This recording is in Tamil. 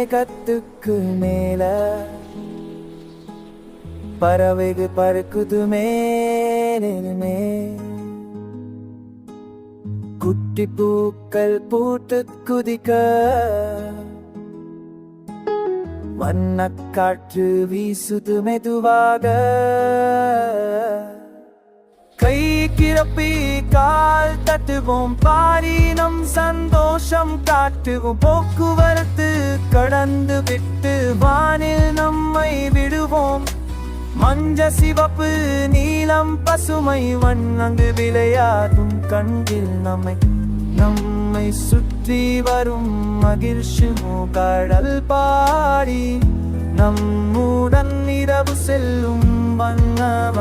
மேகத்துக்கு மேல பறவைகள் பறக்குது மேலே. குட்டி பூக்கள் பூத்து குதிக்க வண்ணக்காற்று வீசுது மெதுவாக. கை கிளப்பி கால் தட்டுவோம், பாரி நம் சந்தோஷம் காட்டுவோம். போக்குவரத்து கடந்து விட்டு வானில் நம்மை விடுவோம். மஞ்ச சிவப்பு நீலம் பசுமை வண்ணங்கு விளையாடும் கண்ணில் நம்மை சுற்றி வரும் மகிழ்ச்சி கடல் பாடி நம்முடன் இரவு செல்லும் வண்ணம